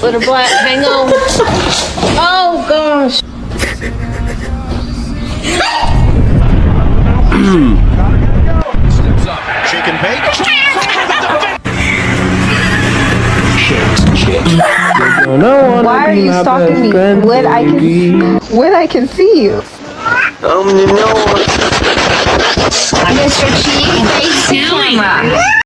Little black, hang on. Oh gosh. Chicken bake. Why are you stalking me when I can see you? Mr. Cheese Face Camera.